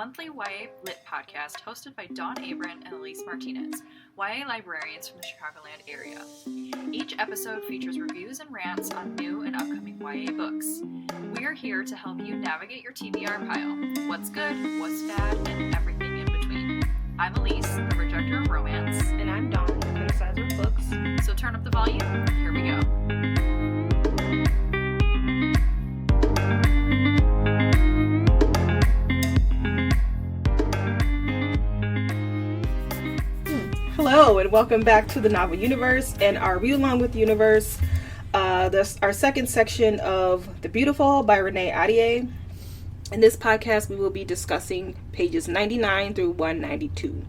monthly YA lit podcast hosted by Dawn Ahdieh and Elise Martinez, YA librarians from the Chicagoland area. Each episode features reviews and rants on new and upcoming YA books. We are here to help you navigate your TBR pile, what's good, what's bad, and everything in between. I'm Elise, the rejecter of romance. And I'm Dawn, the criticizer of books. So turn up the volume, here we go. Hello, and welcome back to the Novel Universe and our Read Along with Universe. This our second section of The Beautiful by Renee Ahdieh. In this podcast, we will be discussing pages 99 through 192.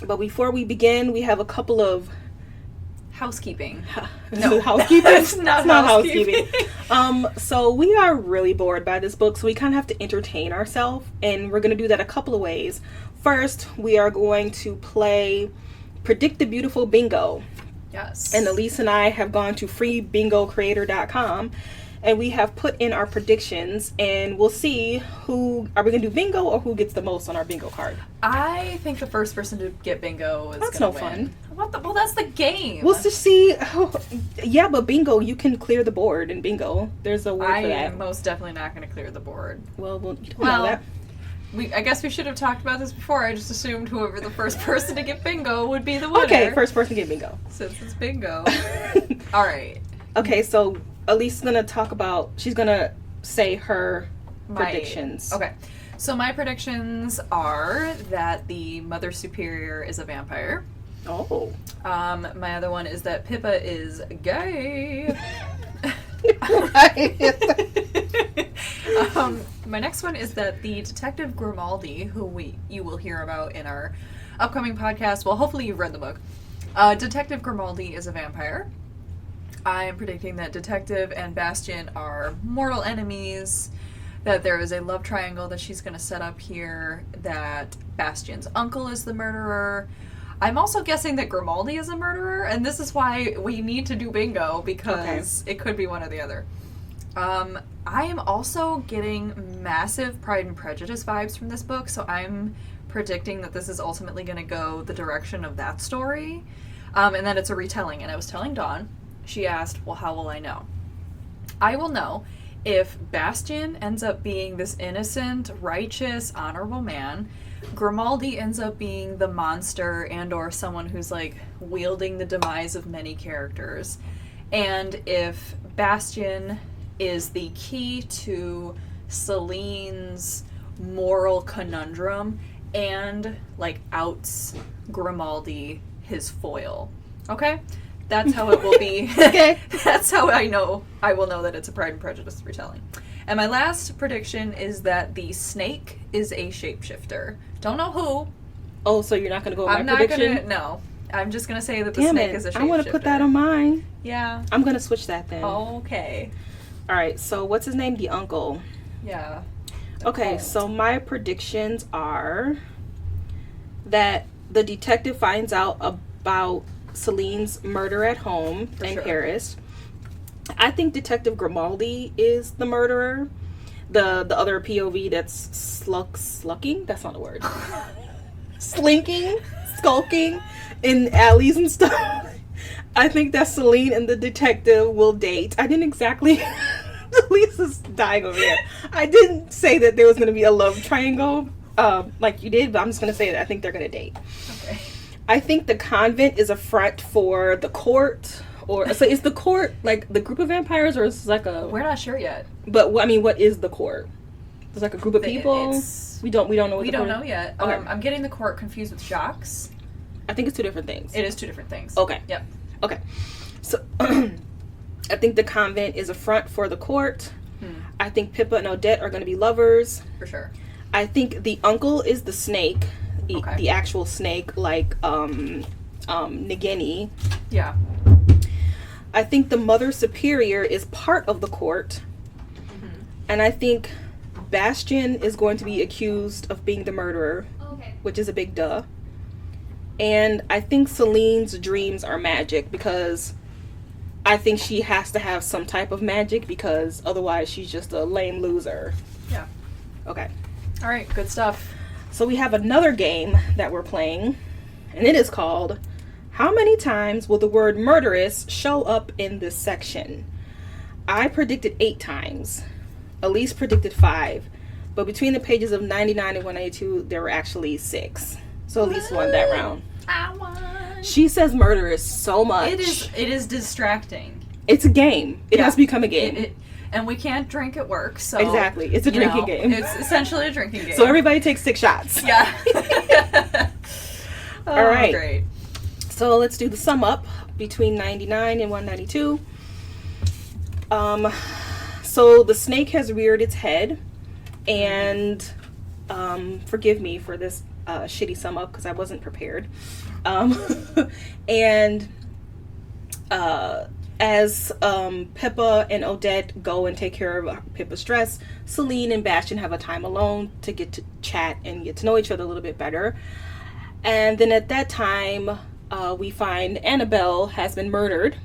But before we begin, we have a couple of Housekeeping. No, housekeeping. It's not housekeeping. So we are really bored by this book, so we kind of have to entertain ourselves, and we're going to do that a couple of ways. First, we are going to play Predict the Beautiful Bingo. Yes. And Elise and I have gone to freebingocreator.com, and we have put in our predictions, and we'll see who, are we going to do bingo or who gets the most on our bingo card? I think the first person to get bingo is That's going no to win. fun. What the? Well, that's the game. We'll just see. Yeah, but bingo, you can clear the board in bingo. There's a word for I that. am most definitely not going to clear the board. Well, you don't know that. I guess we should have talked about this before. I just assumed whoever the first person to get bingo would be the winner. Okay, first person to get bingo. Since it's bingo. All right. Okay, so Elise is going to talk about, she's going to say her predictions. Okay. So my predictions are that the Mother Superior is a vampire. Oh. My other one is that Pippa is gay. My next one is that the Detective Grimaldi, who you will hear about in our upcoming podcast, well, hopefully you've read the book. Detective Grimaldi is a vampire. I am predicting that Detective and Bastian are mortal enemies, that there is a love triangle that she's going to set up here, that Bastian's uncle is the murderer. I'm also guessing that Grimaldi is a murderer, and this is why we need to do bingo, because It could be one or the other. I am also getting massive Pride and Prejudice vibes from this book, so I'm predicting that this is ultimately going to go the direction of that story, and that it's a retelling. And I was telling Dawn, she asked, well, how will I know? I will know if Bastian ends up being this innocent, righteous, honorable man, Grimaldi ends up being the monster and or someone who's like wielding the demise of many characters, and if Bastian is the key to Celine's moral conundrum and like outs Grimaldi, his foil. Okay? That's how it will be. Okay. That's how I will know that it's a Pride and Prejudice retelling. And my last prediction is that the snake is a shapeshifter. Don't know who. Oh, so you're not going to go with I'm my not prediction? gonna. No. I'm just going to say that the Damn snake it. is a shapeshifter. I want to put that on mine. Yeah. I'm going to switch that then. Okay. All right, so what's his name? The uncle. Yeah. Okay, so my predictions are that the detective finds out about Celine's murder at home in Paris. I think Detective Grimaldi is the murderer. The other POV that's slucking? That's not a word. Slinking, skulking in alleys and stuff. I think that Celine and the detective will date. I didn't exactly... Lisa's dying over here. I didn't say that there was going to be a love triangle like you did, but I'm just going to say that I think they're going to date. Okay. I think the convent is a front for the court. So is the court like the group of vampires, or is it like a... We're not sure yet. But, I mean, what is the court? There's like a group of people? We don't know what we the don't court know yet. Okay. I'm getting the court confused with Jacques. I think it's two different things. It is two different things. Okay. Yep. Okay. So, I think the convent is a front for the court. I think Pippa and Odette are going to be lovers. For sure. I think the uncle is the snake. The actual snake, like, Nagini. Yeah. I think the Mother Superior is part of the court. And I think Bastian is going to be accused of being the murderer, which is a big duh. And I think Celine's dreams are magic, because I think she has to have some type of magic, because otherwise she's just a lame loser. Yeah. Okay. All right, good stuff. So we have another game that we're playing, and it is called How Many Times Will the Word Murderous Show Up in This Section? I predicted 8 times. Elise predicted 5. But between the pages of 99 and 192, there were actually 6. So Elise won that round. I won. She says murderous so much. It is distracting. It's a game. It has become a game. And we can't drink at work, so... Exactly. It's a drinking game. It's essentially a drinking game. So everybody takes 6 shots. Yeah. All right. Great. So let's do the sum up between 99 and 192. So the snake has reared its head, and forgive me for this shitty sum up because I wasn't prepared. And as Pippa and Odette go and take care of Pippa's stress, Celine and Bastian have a time alone to get to chat and get to know each other a little bit better. And then at that time, we find Annabelle has been murdered.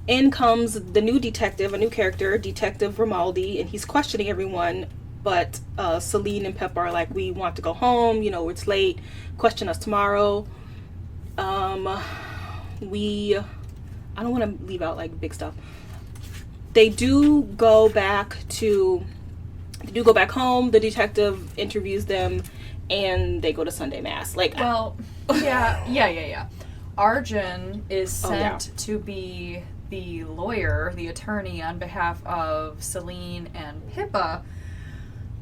In comes the new detective, a new character, Detective Grimaldi, and he's questioning everyone. But Celine and Pippa are like, we want to go home, it's late, question us tomorrow. I don't want to leave out like big stuff. They do go back home. The detective interviews them, and they go to Sunday Mass. Yeah. Arjun is sent to be the lawyer, the attorney on behalf of Celine and Pippa,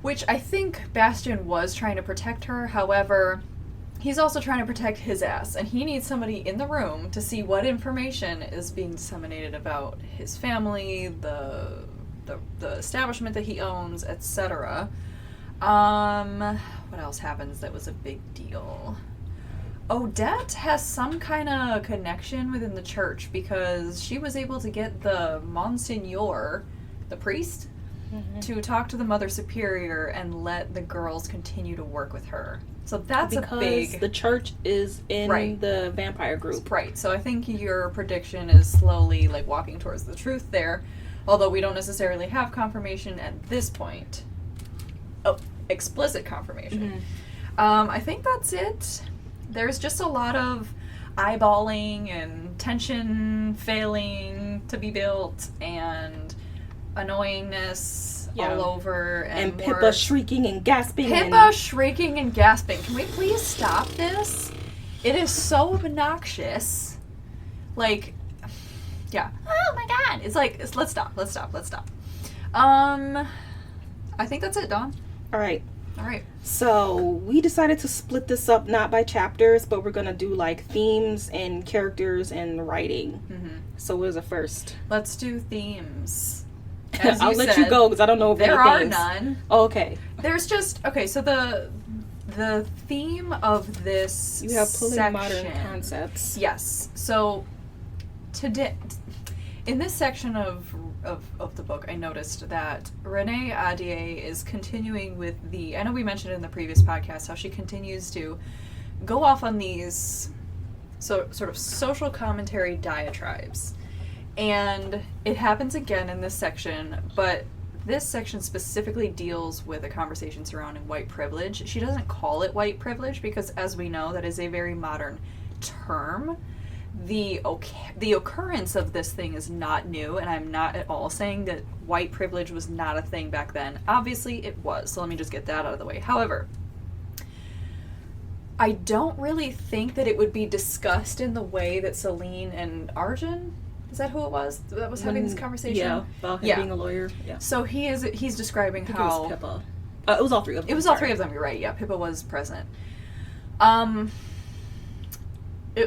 which I think Bastian was trying to protect her. However, he's also trying to protect his ass, and he needs somebody in the room to see what information is being disseminated about his family, the establishment that he owns, etc. What else happens that was a big deal? Odette has some kind of connection within the church because she was able to get the Monsignor, the priest, to talk to the Mother Superior and let the girls continue to work with her. So that's because the church is in the vampire group. Right. So I think your prediction is slowly walking towards the truth there, although we don't necessarily have confirmation at this point. Oh, explicit confirmation. I think that's it. There's just a lot of eyeballing and tension failing to be built and annoyingness all over. And Pippa shrieking and gasping. Shrieking and gasping. Can we please stop this? It is so obnoxious. Yeah. Oh my god. It's let's stop. I think that's it, Dawn. All right. Alright. So, we decided to split this up not by chapters, but we're going to do themes and characters and writing. So, what is it first? Let's do themes. I'll let you go because I don't know if there are none. Oh, okay. There's just so the theme of this you have pulling section, modern concepts. Yes. So today in this section of the book, I noticed that Renee Ahdieh is continuing with I know we mentioned in the previous podcast how she continues to go off on these sort of social commentary diatribes. And it happens again in this section, but this section specifically deals with a conversation surrounding white privilege. She doesn't call it white privilege because, as we know, that is a very modern term. The occurrence of this thing is not new, and I'm not at all saying that white privilege was not a thing back then. Obviously, it was, so let me just get that out of the way. However, I don't really think that it would be discussed in the way that Celine and Arjun, is that who it was that was having this conversation? Yeah, about him being a lawyer. Yeah. So he's describing how... It was Pippa. It was all three of them. It was all three of them, you're right. Yeah, Pippa was present.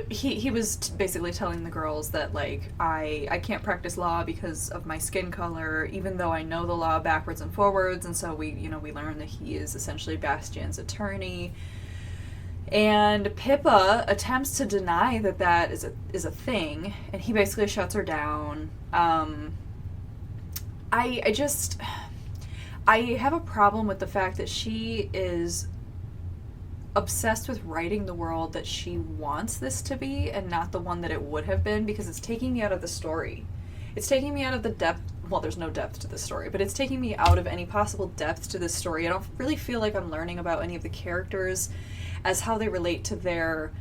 He was basically telling the girls that, I can't practice law because of my skin color, even though I know the law backwards and forwards, and so we learn that he is essentially Bastian's attorney. And Pippa attempts to deny that is a thing, and he basically shuts her down. I have a problem with the fact that she is obsessed with writing the world that she wants this to be and not the one that it would have been, because it's taking me out of the story. It's taking me out of the depth well, there's no depth to this story, but it's taking me out of any possible depth to this story. I don't really feel like I'm learning about any of the characters as how they relate to their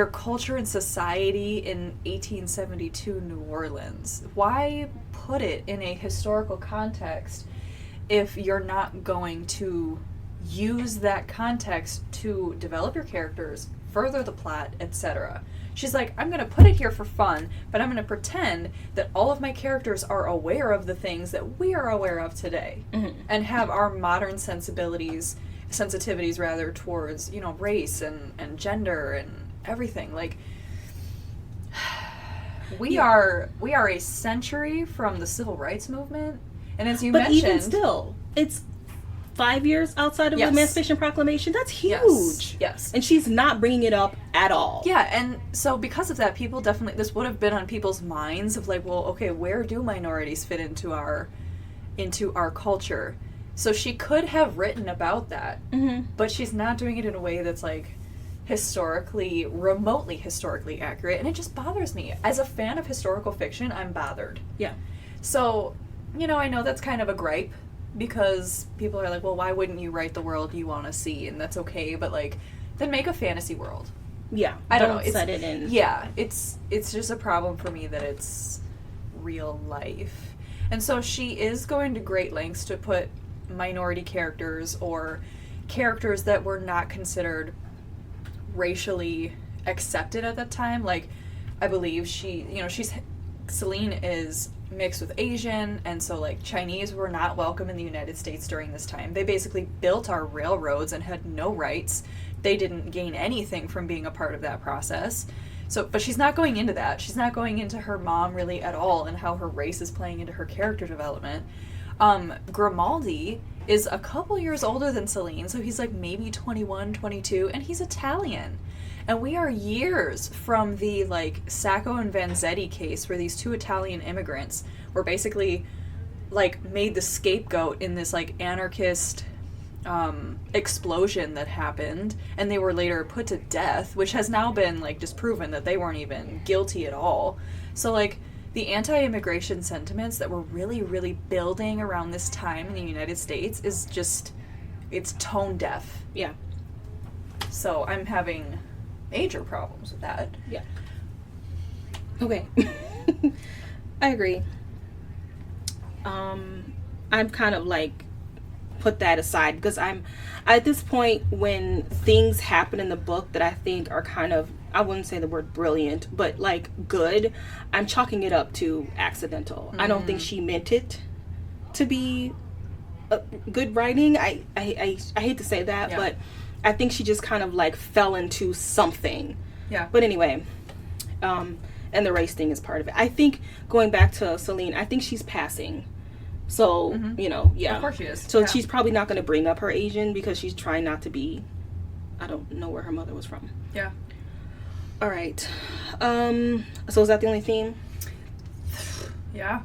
culture and society in 1872 New Orleans. Why put it in a historical context if you're not going to use that context to develop your characters, further the plot, etc.? She's like, I'm going to put it here for fun, but I'm going to pretend that all of my characters are aware of the things that we are aware of today, and have our modern sensitivities rather, towards, you know, race and gender and everything. Like, we are a century from the civil rights movement, and as you mentioned, even still, it's 5 years outside of the Emancipation Proclamation. That's huge. Yes. And she's not bringing it up at all. Yeah, and so because of that, people definitely, this would have been on people's minds of like, well, okay, where do minorities fit into our culture? So she could have written about that, but she's not doing it in a way that's like remotely historically accurate, and it just bothers me. As a fan of historical fiction, I'm bothered. Yeah. So, you know, I know that's kind of a gripe, because people are like, well, why wouldn't you write the world you want to see? And that's okay, but like, then make a fantasy world. Yeah. I don't know. Set it in. Yeah, it's just a problem for me that it's real life. And so she is going to great lengths to put minority characters or characters that were not considered racially accepted at that time. Like, I believe Celine is mixed with Asian, and so like Chinese were not welcome in the United States during this time. They basically built our railroads and had no rights. They didn't gain anything from being a part of that process. So, but she's not going into that. She's not going into her mom really at all and how her race is playing into her character development. Grimaldi is a couple years older than Celine, so he's like maybe 21, 22, and he's Italian. And we are years from the, like, Sacco and Vanzetti case where these two Italian immigrants were basically, like, made the scapegoat in this, like, anarchist explosion that happened, and they were later put to death, which has now been, like, disproven that they weren't even guilty at all. So, like, the anti-immigration sentiments that were really, really building around this time in the United States is just, it's tone deaf. Yeah. So I'm having major problems with that. Yeah. Okay. I agree. I'm kind of like put that aside because I'm at this point when things happen in the book that I think are kind of, I wouldn't say the word brilliant, but like good, I'm chalking it up to accidental. I don't think she meant it to be good writing. I hate to say that, but I think she just kind of like fell into something. Yeah. But anyway, and the race thing is part of it. I think going back to Celine, I think she's passing. So, you know, yeah. Of course she is. So she's probably not going to bring up her Asian because she's trying not to be, I don't know where her mother was from. Yeah. All right. So is that the only theme? Yeah.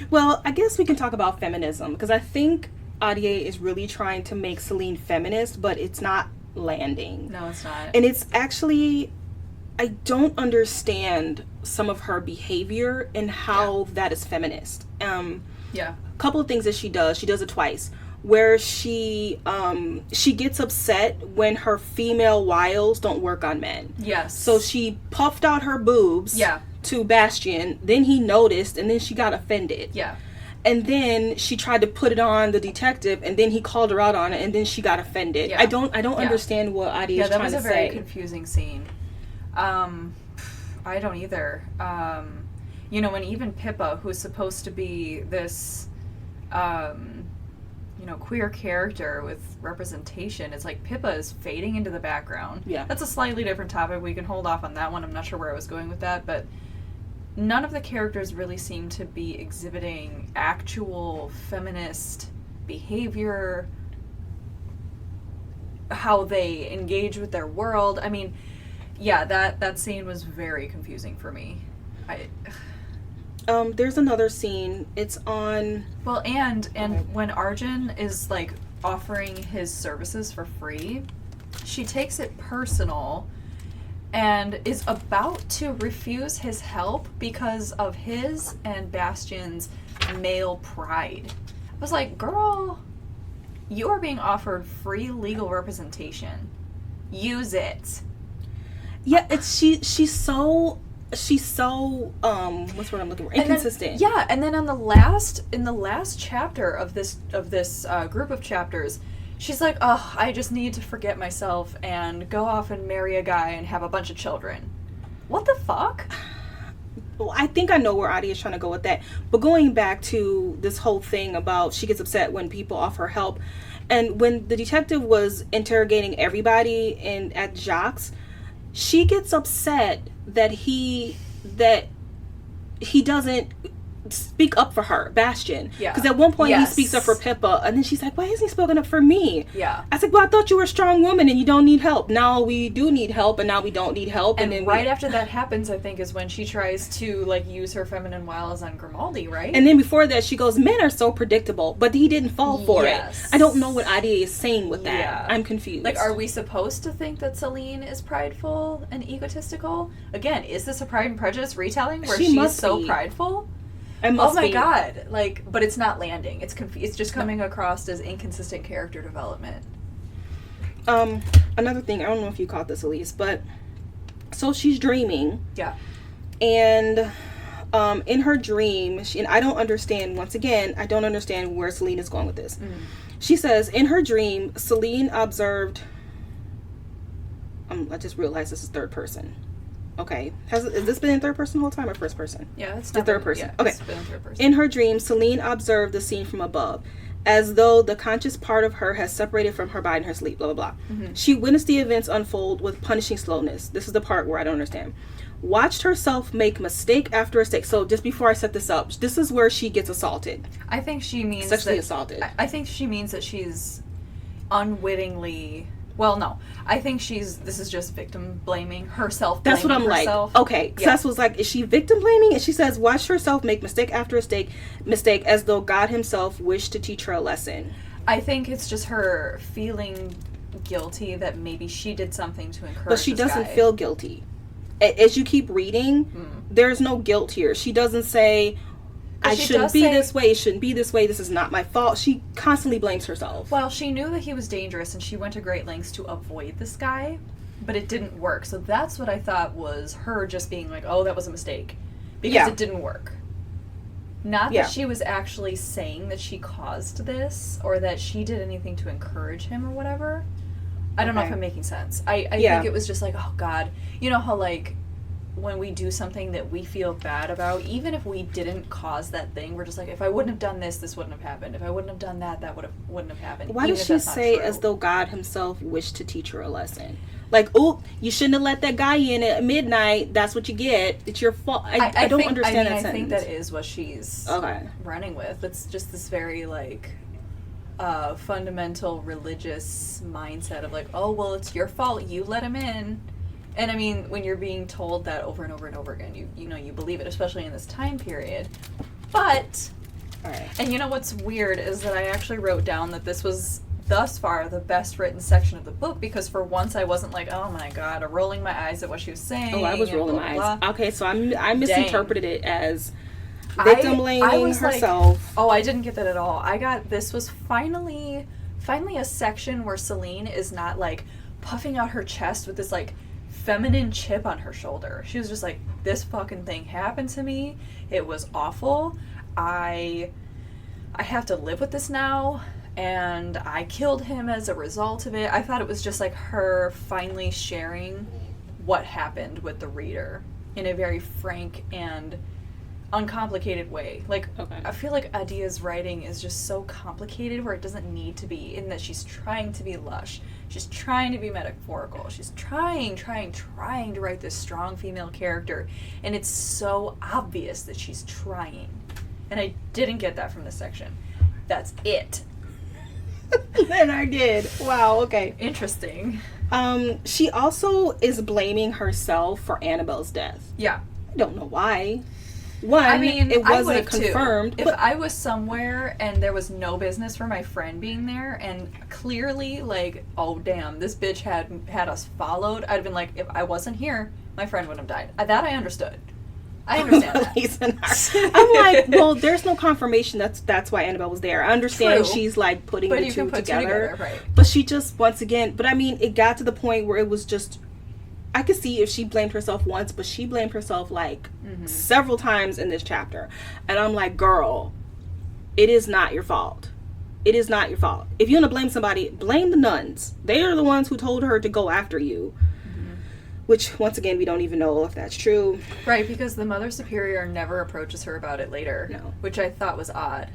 Well, I guess we can talk about feminism because I think Ahdieh is really trying to make Celine feminist, but it's not landing. No, it's not. And it's actually, I don't understand some of her behavior and how that is feminist. Yeah. A couple of things that she does it twice, where she gets upset when her female wiles don't work on men. Yes. So she puffed out her boobs to Bastien, then he noticed, and then she got offended. Yeah. And then she tried to put it on the detective, and then he called her out on it, and then she got offended. Yeah. I don't understand what Ahdieh is trying to say. Yeah, that was a very confusing scene. I don't either. You know, when even Pippa, who's supposed to be this, you know, queer character with representation, it's like Pippa is fading into the background. Yeah. That's a slightly different topic. We can hold off on that one. I'm not sure where I was going with that, but none of the characters really seem to be exhibiting actual feminist behavior, how they engage with their world. I mean, yeah, that scene was very confusing for me. There's another scene. It's on... Well, and when Arjun is, like, offering his services for free, she takes it personal and is about to refuse his help because of his and Bastien's male pride. I was like, girl, you are being offered free legal representation. Use it. Yeah, it's she's so what's what I'm looking for? Inconsistent. And then in the last chapter of this group of chapters, she's like, oh, I just need to forget myself and go off and marry a guy and have a bunch of children. What the fuck? Well, I think I know where Ahdieh is trying to go with that. But going back to this whole thing about she gets upset when people offer help. And when the detective was interrogating everybody at Jacques, she gets upset that he doesn't speak up for her, Bastian. Yeah. Because at one point he speaks up for Pippa, and then she's like, why isn't he spoken up for me? Yeah. I was like, well, I thought you were a strong woman and you don't need help. Now we do need help, and now we don't need help. And then after that happens, I think, is when she tries to, like, use her feminine wiles on Grimaldi, right? And then before that, she goes, men are so predictable, but he didn't fall for it. I don't know what Ahdieh is saying with that. Yeah. I'm confused. Like, are we supposed to think that Celine is prideful and egotistical? Again, is this a Pride and Prejudice retelling where she's so prideful? Oh my god! Like, but it's not landing. It's it's just coming across as inconsistent character development. Another thing, I don't know if you caught this, Elise, but so she's dreaming. Yeah. And in her dream, and I don't understand. Once again, I don't understand where Celine is going with this. She says in her dream, Celine observed. I just realized this is third person. Okay. Has this been in third person the whole time or first person? Yeah, it's the third person. Yeah, okay. It's been in third person. In her dream, Celine observed the scene from above, as though the conscious part of her has separated from her body in her sleep, blah, blah, blah. She witnessed the events unfold with punishing slowness. This is the part where I don't understand. Watched herself make mistake after mistake. So just before I set this up, this is where she gets assaulted. I think she means sexually assaulted. I think she means that she's unwittingly... Well, no. I think this is just victim blaming herself. That's what I'm herself. Like. Okay. Yeah. Sess was like, is she victim blaming? And she says, watch herself make mistake after mistake as though God himself wished to teach her a lesson. I think it's just her feeling guilty that maybe she did something to encourage But she doesn't feel guilty. As you keep reading, there's no guilt here. She doesn't say... I shouldn't be this way. It shouldn't be this way. This is not my fault. She constantly blames herself. Well, she knew that he was dangerous, and she went to great lengths to avoid this guy, but it didn't work. So that's what I thought was her just being like, oh, that was a mistake. Because it didn't work. Not that she was actually saying that she caused this, or that she did anything to encourage him or whatever. I don't know if I'm making sense. I think it was just like, oh, God. You know how, like... when we do something that we feel bad about, even if we didn't cause that thing, we're just like, if I wouldn't have done this wouldn't have happened. If I wouldn't have done that wouldn't have happened. Why does she say as though God himself wished to teach her a lesson? Like, oh, you shouldn't have let that guy in at midnight. That's what you get. It's your fault. I don't understand that sentence. I think that is what she's running with. It's just this very, like, fundamental religious mindset of like, oh, well, it's your fault. You let him in. And I mean, when you're being told that over and over and over again, you believe it, especially in this time period. But, and you know what's weird is that I actually wrote down that this was thus far the best written section of the book, because for once I wasn't like, oh my god, or rolling my eyes at what she was saying. Oh, I was rolling my eyes. Okay, so I misinterpreted it as victim blaming herself. Like, oh, I didn't get that at all. This was finally a section where Celine is not like puffing out her chest with this like feminine chip on her shoulder. She was just like, this fucking thing happened to me. It was awful. I have to live with this now, and I killed him as a result of it. I thought it was just like her finally sharing what happened with the reader in a very frank and uncomplicated way. Like, I feel like Ahdieh's writing is just so complicated where it doesn't need to be, in that she's trying to be lush. She's trying to be metaphorical. She's trying to write this strong female character, and it's so obvious that she's trying. And I didn't get that from this section. That's it. Then I did. Wow, okay. Interesting. She also is blaming herself for Annabelle's death. Yeah. I don't know why. One, I mean, it wasn't confirmed. If I was somewhere and there was no business for my friend being there, and clearly, like, oh damn, this bitch had us followed, I'd have been like, if I wasn't here, my friend would have died. That I understood. I understand that. Elise and her. I'm like, well, there's no confirmation that's why Annabelle was there. I understand True. she's like putting But the you two can put together. two together, right. But she just, once again, but I mean, it got to the point where it was just, I could see if she blamed herself once, but she blamed herself like several times in this chapter. And I'm like, girl, it is not your fault. It is not your fault. If you want to blame somebody, blame the nuns. They are the ones who told her to go after you. Which, once again, we don't even know if that's true. Right, because the Mother Superior never approaches her about it later. No. Which I thought was odd.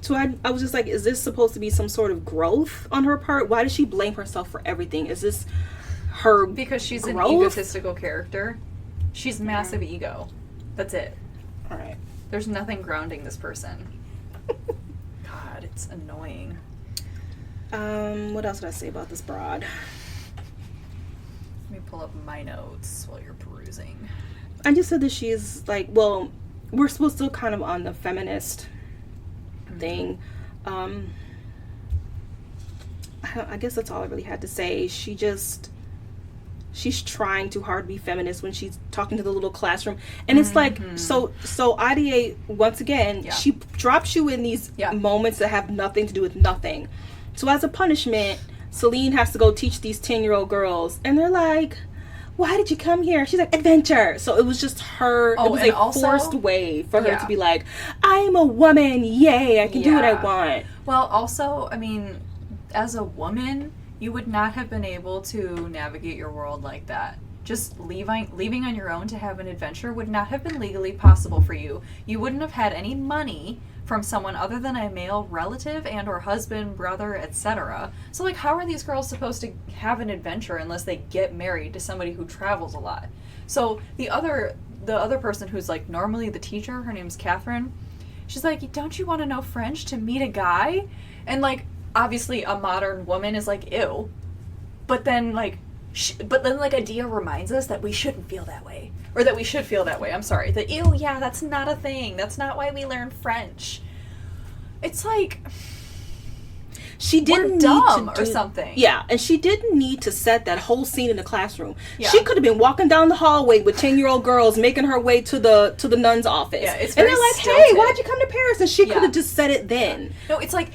So I was just like, is this supposed to be some sort of growth on her part? Why does she blame herself for everything? Is this her Because she's growth? an egotistical character. She's massive ego. That's it. All right. There's nothing grounding this person. God, it's annoying. What else did I say about this broad? Let me pull up my notes while you're perusing. I just said that she is like, well, we're supposed to kind of on the feminist thing. I guess that's all I really had to say. She's trying too hard to be feminist when she's talking to the little classroom, and it's like, so Ahdieh, once again, she drops you in these moments that have nothing to do with nothing. So as a punishment, Celine has to go teach these 10-year-old girls, and they're like, why did you come here? She's like, adventure. So it was just her. It was a forced way for her to be like, I'm a woman. Yay, I can do what I want. Well, also, I mean, as a woman, you would not have been able to navigate your world like that. Just leaving on your own to have an adventure would not have been legally possible for you. You wouldn't have had any money from someone other than a male relative and or husband, brother, etc. So like, how are these girls supposed to have an adventure unless they get married to somebody who travels a lot? So the other person who's like normally the teacher, her name's Catherine, she's like, don't you want to know French to meet a guy? And like, obviously a modern woman is like, ew. But then like Ahdieh reminds us that we shouldn't feel that way. Or that we should feel that way. I'm sorry. That, ew, yeah, that's not a thing. That's not why we learn French. It's like, she didn't we're dumb need to or something. Yeah, and she didn't need to set that whole scene in the classroom. Yeah. She could have been walking down the hallway with 10-year-old girls making her way to the nun's office. Yeah, it's and very they're like, stilted. hey, why'd you come to Paris? And she could have just said it then. No, it's like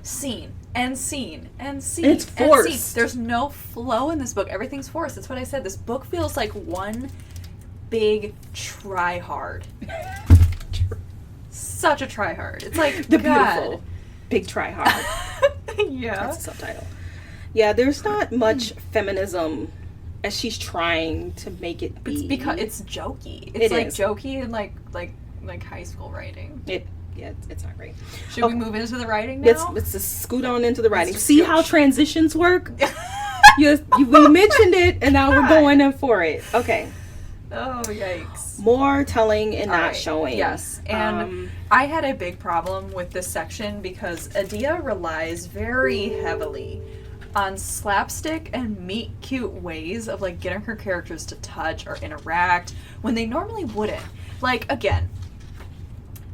scene and scene and scene. It's forced. And scene. There's no flow in this book. Everything's forced. That's what I said. This book feels like one big try hard. Such a try hard. It's like the God. beautiful big try hard. Yeah. That's the subtitle. Yeah, there's not much feminism as she's trying to make it be. It's because it's jokey. It's like is. jokey and like high school writing. It's not great. Should we move into the writing now? Let's just scoot on into the writing. just See go. how transitions work? We mentioned it, and now we're going in for it. Okay. Oh, yikes. More telling and All not right. showing. Yes, and I had a big problem with this section because Ahdieh relies very heavily on slapstick and meet-cute ways of, like, getting her characters to touch or interact when they normally wouldn't. Like, again,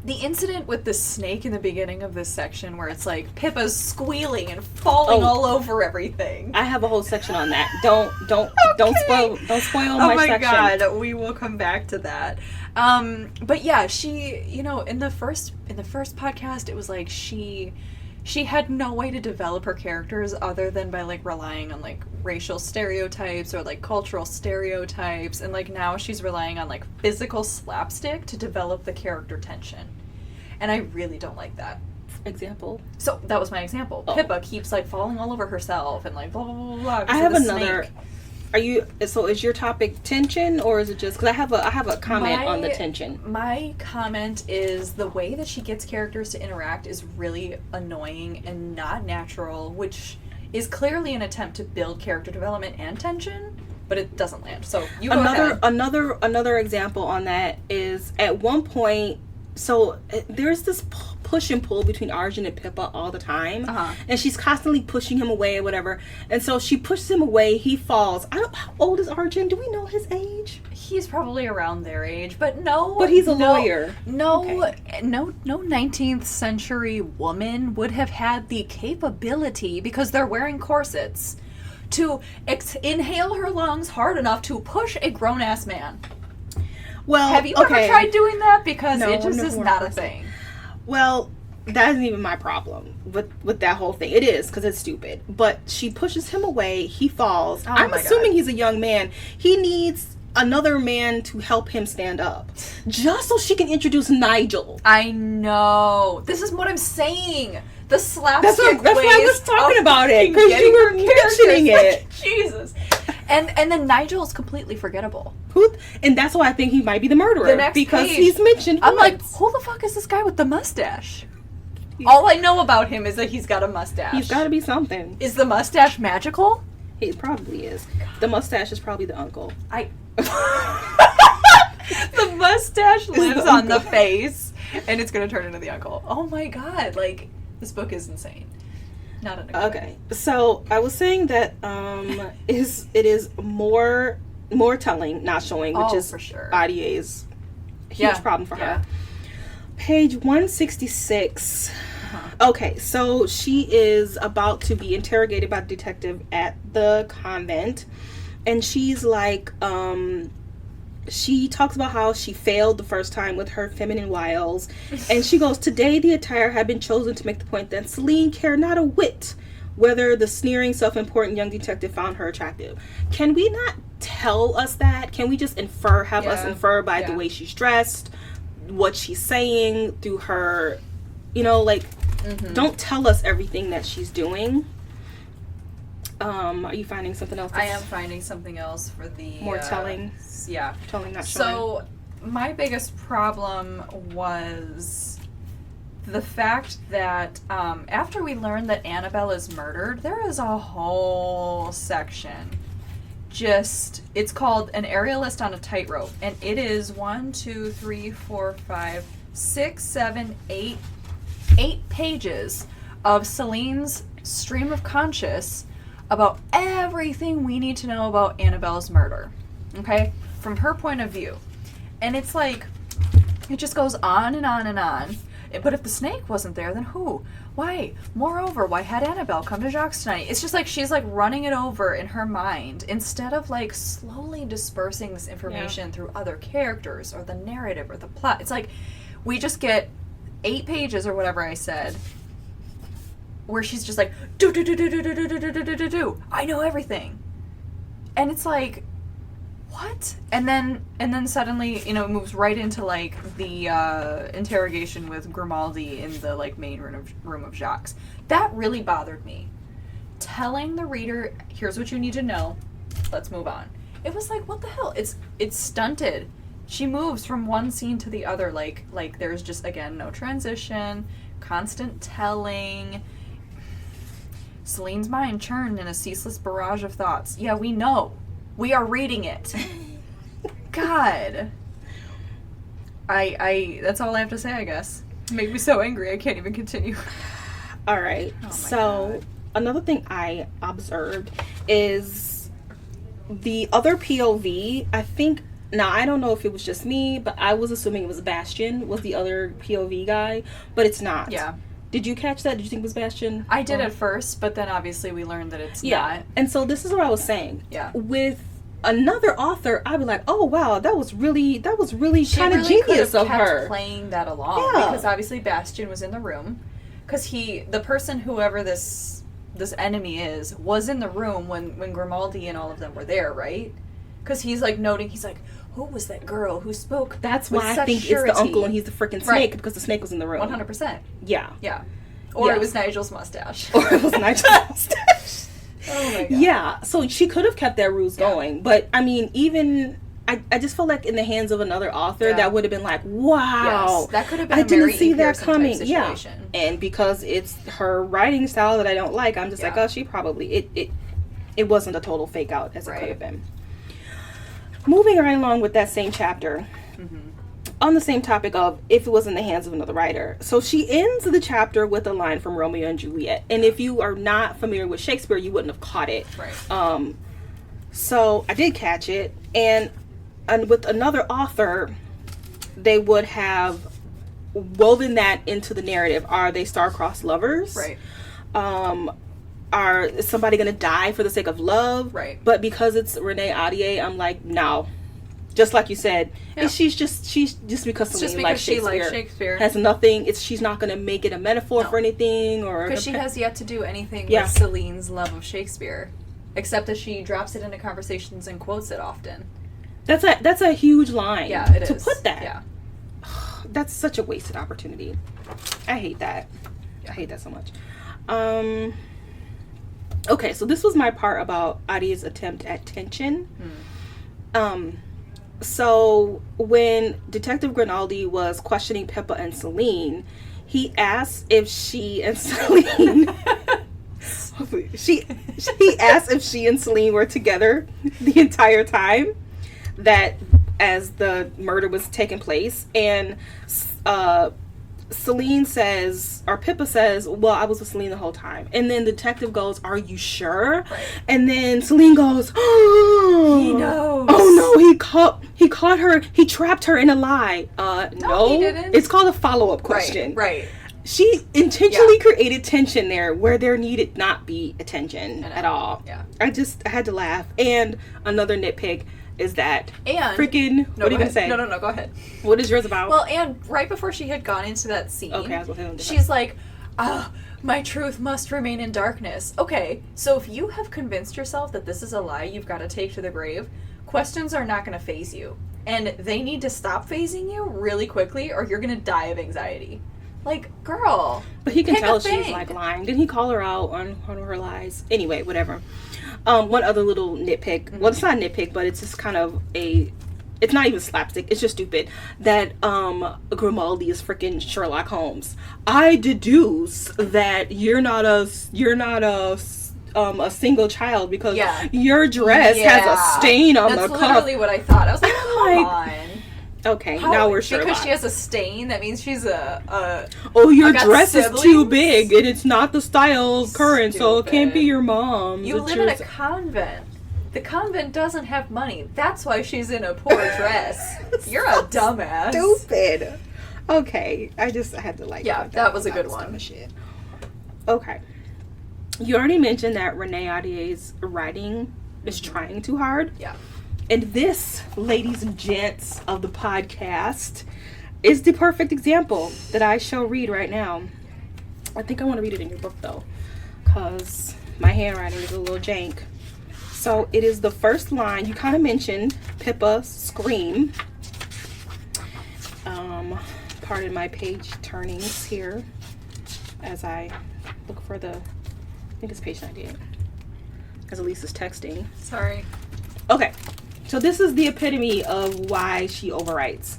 the incident with the snake in the beginning of this section where it's like Pippa's squealing and falling all over everything. I have a whole section on that. Don't spoil my section. Oh my god, we will come back to that. But yeah, she, in the first podcast, it was like she had no way to develop her characters other than by like relying on like racial stereotypes or like cultural stereotypes, and like now she's relying on like physical slapstick to develop the character tension. And I really don't like that. Example. So that was my example. Oh. Pippa keeps like falling all over herself and like blah blah blah blah. I have another. Is your topic tension, or is it just because I have a comment on the tension? My comment is the way that she gets characters to interact is really annoying and not natural, which is clearly an attempt to build character development and tension, but it doesn't land. So you go ahead. Another example on that is at one point. So there's this push and pull between Arjun and Pippa all the time, and she's constantly pushing him away or whatever. And so she pushes him away. He falls. How old is Arjun? Do we know his age? He's probably around their age, but no. But he's a lawyer. No, okay. no 19th century woman would have had the capability, because they're wearing corsets, to inhale her lungs hard enough to push a grown-ass man. Well, have you ever tried doing that? Because No, it just I'm is never not a person. thing. Well, that isn't even my problem with that whole thing. It is, because it's stupid. But she pushes him away. He falls. Oh I'm my assuming God. he's a young man. He needs another man to help him stand up, just so she can introduce Nigel. I know. This is what I'm saying. The slapstick That's why I was talking about it, because you were mentioning it. Jesus. And then Nigel is completely forgettable. And that's why I think he might be the murderer. The next because page, he's mentioned I'm like, once. who the fuck is this guy with the mustache? All I know about him is that he's got a mustache. He's got to be something. Is the mustache magical? He probably is. The mustache is probably the uncle. The mustache lives on the face, and it's gonna turn into the uncle. Oh my god! Like, this book is insane. Not in a good way. So I was saying that it is more telling, not showing, which is for sure. Ahdieh's huge problem for her. Page 166. Okay, so she is about to be interrogated by the detective at the convent, and she's like, she talks about how she failed the first time with her feminine wiles, and she goes, today the attire had been chosen to make the point that Celine cared not a whit whether the sneering, self-important young detective found her attractive. Can we not tell us that? Can we just have us infer by the way she's dressed, what she's saying through her, don't tell us everything that she's doing. Are you finding something else? I am finding something else for the more telling. Yeah. Telling, not showing. So my biggest problem was the fact that after we learned that Annabelle is murdered, there is a whole section. It's called An Aerialist on a Tightrope, and it is 8 pages of Celine's stream of conscious about everything we need to know about Annabelle's murder, okay? From her point of view. And it's like, it just goes on and on and on. But if the snake wasn't there, then who? Why? Moreover, why had Annabelle come to Jacques tonight? It's just like she's like running it over in her mind instead of like slowly dispersing this information through other characters or the narrative or the plot. It's like we just get 8 pages or whatever I said where she's just like, do. I know everything. And it's like, what? And then suddenly, it moves right into like the interrogation with Grimaldi in the like main room of Jacques. That really bothered me. Telling the reader, here's what you need to know. Let's move on. It was like, what the hell? It's stunted. She moves from one scene to the other like there's just, again, no transition, constant telling. Celine's mind churned in a ceaseless barrage of thoughts. Yeah, we know. We are reading it. God. I that's all I have to say, I guess. It made me so angry I can't even continue. All right. God. Another thing I observed is the other POV, I think, now I don't know if it was just me, but I was assuming it was Bastian was the other POV guy, but it's not. Yeah. Did you catch that? Did you think it was Bastian? I did at first, but then obviously we learned that it's not. And so this is what I was saying. Yeah. With another author, I'd be like, oh wow, that was really kind of really genius of kept her playing that along. Yeah. Because obviously Bastian was in the room. Because the person, whoever this enemy is, was in the room when Grimaldi and all of them were there, right? Because he's like noting, he's like, who was that girl who spoke? That's why I think surety? it's the uncle and he's the freaking snake, because the snake was in the room. 100%. Yeah. Yeah. Or it was Nigel's mustache. Or it was Nigel's mustache. Oh my god. Yeah, so she could have kept that ruse going, but I mean, even I just feel like in the hands of another author, that would have been like, wow, yes, that could have been. I a didn't Mary see E. that Pearson coming. type Yeah, situation. and because it's her writing style that I don't like, I'm just like, oh, she probably it wasn't a total fake out as it could have been. Moving right along with that same chapter. On the same topic of if it was in the hands of another writer. So she ends the chapter with a line from Romeo and Juliet. And if you are not familiar with Shakespeare, you wouldn't have caught it. Right. So I did catch it. And with another author, they would have woven that into the narrative. Are they star-crossed lovers? Right. Is somebody going to die for the sake of love? Right. But because it's Renee Ahdieh, I'm like, no. just like you said. Yep. She's just because Celine likes Shakespeare. Has nothing. She's not going to make it a metaphor for anything, or because she has yet to do anything with Celine's love of Shakespeare, except that she drops it into conversations and quotes it often. That's a huge line. Yeah, it is. To put that. Yeah. That's such a wasted opportunity. I hate that. I hate that so much. Okay, so this was my part about Ahdieh's attempt at tension. So when Detective Grimaldi was questioning Pippa and Celine, he asked if she and Celine he asked if she and Celine were together the entire time that as the murder was taking place, and Celine says, or Pippa says, well, I was with Celine the whole time. And then the detective goes, are you sure? Right. And then Celine goes, oh, he knows. Oh no, he caught her, he trapped her in a lie. No, he didn't. It's called a follow-up question. Right. She intentionally created tension there where there needed not be a tension at all. Yeah. I had to laugh. And another nitpick is that freaking what are you gonna say? No, go ahead. What is yours about? Well, and right before she had gone into that scene, she's like, my truth must remain in darkness. Okay, so if you have convinced yourself that this is a lie you've got to take to the grave, questions are not going to faze you, and they need to stop fazing you really quickly, or you're gonna die of anxiety. Like, girl. But he can tell she's like lying. Didn't he call her out on her lies? Anyway, whatever. One other little nitpick. Well, it's not a nitpick, but it's just kind of it's not even slapstick. It's just stupid that Grimaldi is freaking Sherlock Holmes. I deduce that you're not a single child because your dress has a stain on the cuff. That's literally what I thought. I was like, come on. Okay, now we're Sherlock. Because she has a stain, that means she's your dress is too big and it's not the style current, so it can't be your mom. You live in a convent. The convent doesn't have money. That's why she's in a poor dress. You're a dumbass. Stupid. Okay, I had to that was a good one. Shit. Okay. You already mentioned that Renee Ahdieh's writing is trying too hard. Yeah. And this, ladies and gents of the podcast, is the perfect example that I shall read right now. I think I want to read it in your book, though, because my handwriting is a little jank. So it is the first line. You kind of mentioned Pippa's scream. Pardon my page turnings here as I look for I think it's page 98. As Elise is texting. Sorry. Okay. So this is the epitome of why she overwrites.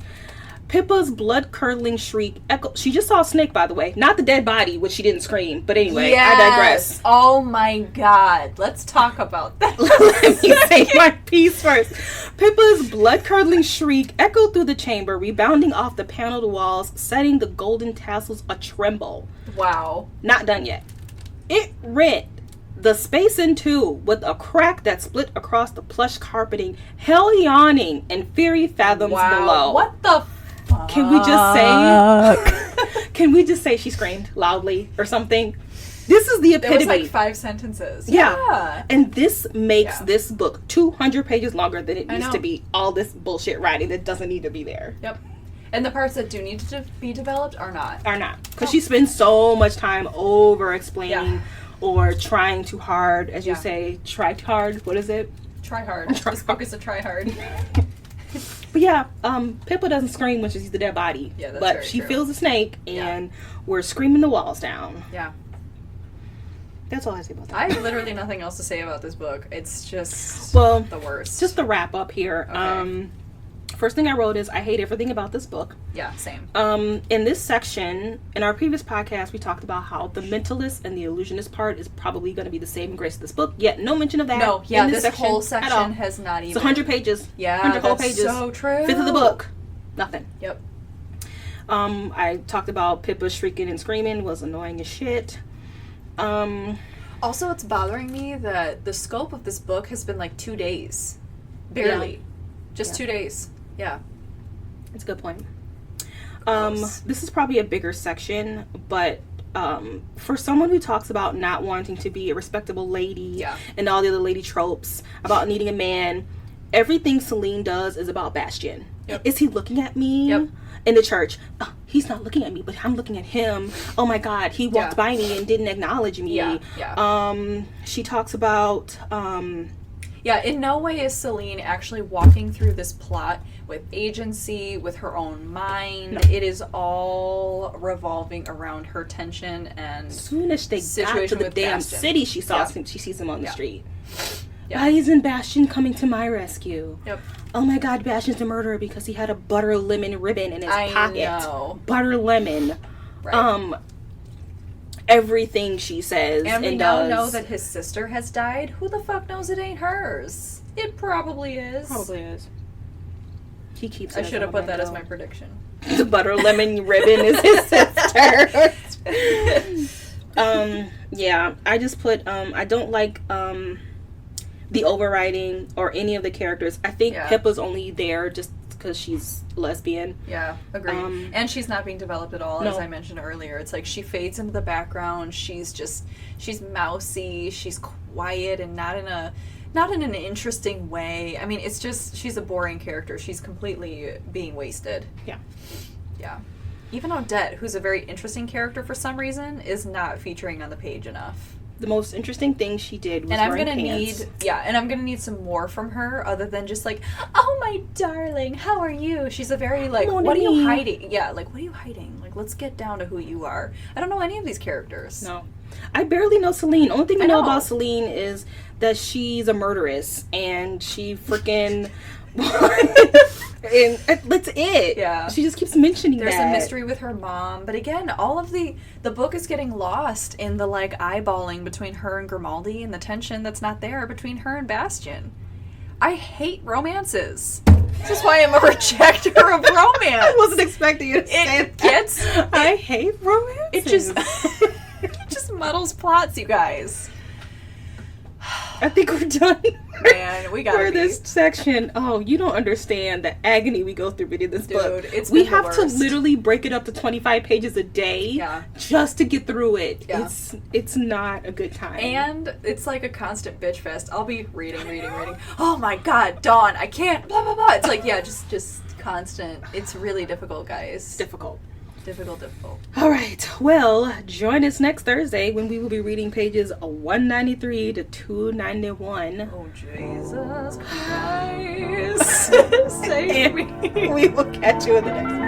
Pippa's blood-curdling shriek echo. She just saw a snake, by the way. Not the dead body, which she didn't scream. But anyway, I digress. Oh my god. Let's talk about that. Let me say my piece first. Pippa's blood-curdling shriek echoed through the chamber, rebounding off the paneled walls, setting the golden tassels a-tremble. Wow. Not done yet. It rent the space in two, with a crack that split across the plush carpeting, hell yawning and fury fathoms below. What the fuck? Can we just say she screamed loudly or something? This is the epitome. It was like 5 sentences. Yeah. And this makes this book 200 pages longer than it needs to be. All this bullshit writing that doesn't need to be there. Yep. And the parts that do need to be developed are not. Because she spends so much time over explaining or trying too hard, as you say. Try hard. What is it? Try hard. This book is a try hard. But Pippa doesn't scream when she sees the dead body. Yeah, that's but she feels the snake, and we're screaming the walls down. Yeah. That's all I say about that. I have literally nothing else to say about this book. It's just the worst. Just the wrap up here. Okay. First thing I wrote is I hate everything about this book. Yeah, same. In this section, in our previous podcast, we talked about how the mentalist and the illusionist part is probably going to be the same grace of this book. Yet no mention of that. No, this whole section has not even. It's 100 pages. Yeah, 100 whole that's pages. So true. Fifth of the book. Nothing. Yep. I talked about Pippa shrieking and screaming was annoying as shit. Also, it's bothering me that the scope of this book has been like 2 days. Barely. Yeah. Just 2 days. Yeah. That's a good point. This is probably a bigger section, but for someone who talks about not wanting to be a respectable lady and all the other lady tropes, about needing a man, everything Celine does is about Bastian. Yep. Is he looking at me? Yep. In the church, oh, he's not looking at me, but I'm looking at him. Oh my God, he walked by me and didn't acknowledge me. She talks about in no way is Celine actually walking through this plot with agency, with her own mind. No. It is all revolving around her tension and as soon as they got to the damn Bastian. City, she sees him on the street. Yeah. Why isn't Bastian coming to my rescue? Yep. Oh my God, Bastian's a murderer because he had a butter lemon ribbon in his pocket. Know. Butter lemon. Right. Everything she says and we does. now know that his sister has died. Who the fuck knows it ain't hers? It probably is. Probably is. He keeps. I should have put that as my prediction. The butter lemon ribbon is his sister. Yeah, I just put. I don't like the overriding or any of the characters. I think Pippa's only there just because she's lesbian. Yeah, agreed. And she's not being developed at all, as I mentioned earlier. It's like she fades into the background. She's mousy. She's quiet and not in an interesting way. I mean, it's just she's a boring character. She's completely being wasted. Yeah. Yeah. Even Odette, who's a very interesting character for some reason, is not featuring on the page enough. The most interesting thing she did was and I'm wearing gonna pants. I'm gonna need some more from her other than just like, oh my darling, how are you? She's a very like, what are you hiding? Yeah, like, what are you hiding? Like, let's get down to who you are. I don't know any of these characters. No. I barely know Celine. Only thing I know about Celine is that she's a murderess and she freaking and that's it. Yeah. She just keeps mentioning There's a mystery with her mom. But again, all of the book is getting lost in the like eyeballing between her and Grimaldi and the tension that's not there between her and Bastian. I hate romances. This is why I'm a rejecter of romance. I wasn't expecting you to say that. I hate romances. It just muddles plots, you guys. I think we're done. Man, we gotta for this section. Oh, you don't understand the agony we go through reading this book. We have to literally break it up to 25 pages a day just to get through it. Yeah. It's not a good time. And it's like a constant bitch fest. I'll be reading. Oh my God, Dawn, I can't, blah, blah, blah. It's like, just constant. It's really difficult, guys. Difficult. All right. Well, join us next Thursday when we will be reading pages 193 to 291. Oh, Jesus Christ. Save me. We will catch you in the next